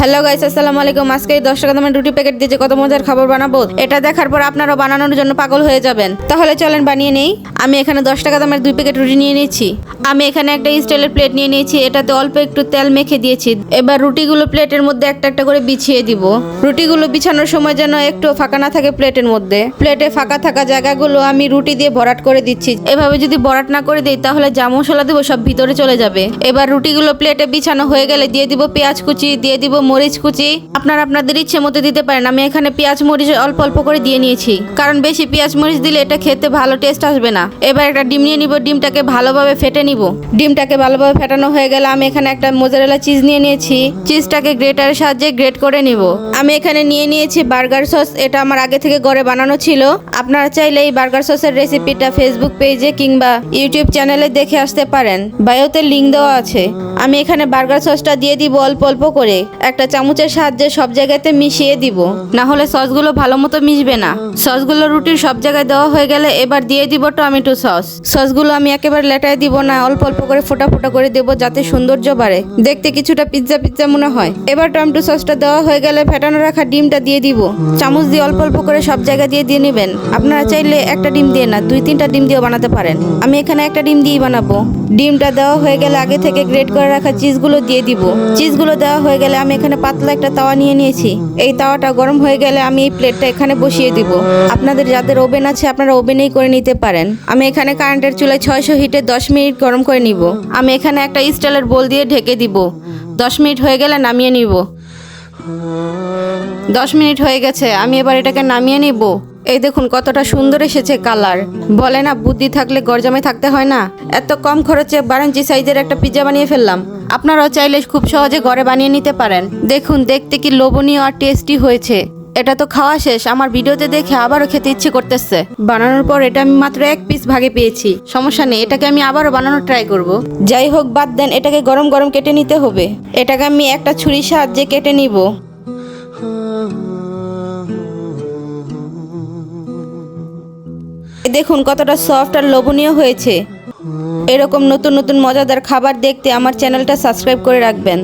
Hello guys, আসসালামু আলাইকুম। আজকে 10 টাকা দামের রুটি প্যাকেট দিয়ে যে কত মজার খাবার বানাবো, এটা দেখার পর আপনারাও বানানোর জন্য পাগল হয়ে যাবেন। তাহলে চলেন বানিয়ে নেই। আমি এখানে 10 টাকা দামের 2 প্যাকেট রুটি নিয়ে নিয়েছি। আমি এখানে একটা স্টিলের প্লেট নিয়ে নিয়েছি, এটাতে অল্প একটু তেল মেখে দিয়েছি। এবার রুটিগুলো প্লেটের মধ্যে একটা একটা করে বিছিয়ে দিব। রুটিগুলো বিছানোর সময় যেন একটু ফাঁকা না থাকে প্লেটের মধ্যে। প্লেটে ফাঁকা থাকা জায়গাগুলো আমি রুটি দিয়ে ভরাট করে দিচ্ছি। এভাবে যদি ভরাট না করে দিই তাহলে যা মশলা দেবো সব ভিতরে চলে যাবে। এবার রুটিগুলো প্লেটে বিছানো হয়ে গেলে দিয়ে দিব পেঁয়াজ কুচি, দিয়ে দিব মরিচ কুচি। আপনারা আপনাদের ইচ্ছে মতো দিতে পারেন। আমি এখানে পেঁয়াজ মরিচ অল্প অল্প করে দিয়ে নিয়েছি, কারণ বেশি পেঁয়াজ মরিচ দিলে এটা খেতে ভালো টেস্ট আসবে না। এবার একটা ডিম নিয়ে নিব, ডিমটাকে ভালোভাবে ফেটে নিব। ডিমটাকে ভালোভাবে ফেটানো হয়ে গেলে আমি এখানে একটা মোজারেলা চিজ নিয়ে নিয়েছি। চিজটাকে গ্রেটারের সাহায্যে গ্রেট করে নিব। আমি এখানে নিয়ে নিয়েছি বার্গার সস, এটা আমার আগে থেকে ঘরে বানানো ছিল। আপনারা চাইলে এই বার্গার সসের রেসিপিটা ফেসবুক পেজে কিংবা ইউটিউব চ্যানেলে দেখে আসতে পারেন, বায়োতে লিঙ্ক দেওয়া আছে। আমি এখানে বার্গার সসটা দিয়ে দিব অল্প অল্প করে, একটা চামচের সাহায্যে সব জায়গাতে মিশিয়ে দিব, না হলে সসগুলো ভালো মতো মিশবে না। সসগুলো রুটির সব জায়গায় দেওয়া হয়ে গেলে এবার দিয়ে দিব টমেটো সস। সসগুলো আমি একেবারে লেটায় দিব না, অল্প অল্প করে ফোটা ফোটা করে দেব, যাতে সৌন্দর্য বাড়ে, দেখতে কিছুটা পিৎজা পিৎজা মনে হয়। এবার টমেটো সসটা দেওয়া হয়ে গেলে ফেটানো রাখা ডিমটা দিয়ে দিব। চামচ দিয়ে অল্প অল্প করে সব জায়গা দিয়ে নেবেন। আপনারা চাইলে একটা ডিম দিয়ে না, 2-3টা ডিম দিয়েও বানাতে পারেন। আমি এখানে একটা ডিম দিয়েই বানাবো। ডিমটা দেওয়া হয়ে গেলে আগে থেকে গ্রেট করে রাখা চিজগুলো দিয়ে দিব। চিজগুলো দেওয়া হয়ে গেলে আমি এখানে পাতলা একটা তাওয়া নিয়ে নিয়েছি। এই তাওয়াটা গরম হয়ে গেলে আমি এই প্লেটটা এখানে বসিয়ে দিব। আপনাদের যাদের ওভেন আছে আপনারা ওভেনেই করে নিতে পারেন। আমি এখানে কারেন্টের চুলায় 600 হিটে 10 মিনিট গরম করে নিব। আমি এখানে একটা স্টিলের বোল দিয়ে ঢেকে দিব। 10 মিনিট হয়ে গেলে নামিয়ে নিব। 10 মিনিট হয়ে গেছে, আমি এবার এটাকে নামিয়ে নিব। এই দেখুন কতটা সুন্দর এসেছে কালার। বলে না, বুদ্ধি থাকলে গরজামে থাকতে হয় না। এত কম খরচে 12 ইঞ্চি সাইজের একটা পিৎজা বানিয়ে ফেললাম। আপনারাও চাইলে খুব সহজে ঘরে বানিয়ে নিতে পারেন। দেখুন দেখতে কি লোভনীয় আর টেস্টি হয়েছে। এটা তো খাওয়া শেষ, আমার ভিডিওতে দেখে আবারও খেতে ইচ্ছে করতেছে। বানানোর পর এটা আমি মাত্র 1 পিস ভাগে পেয়েছি। সমস্যা নেই, এটাকে আমি আবারও বানানোর ট্রাই করব। যাই হোক বাদ দেন, এটাকে গরম গরম কেটে নিতে হবে। এটাকে আমি একটা ছুরির সাহায্যে কেটে নিব। দেখুন কতটা সফট আর লোভনীয় হয়েছে। এরকম নতুন নতুন মজাদার খাবার দেখতে আমার চ্যানেলটা সাবস্ক্রাইব করে রাখবেন।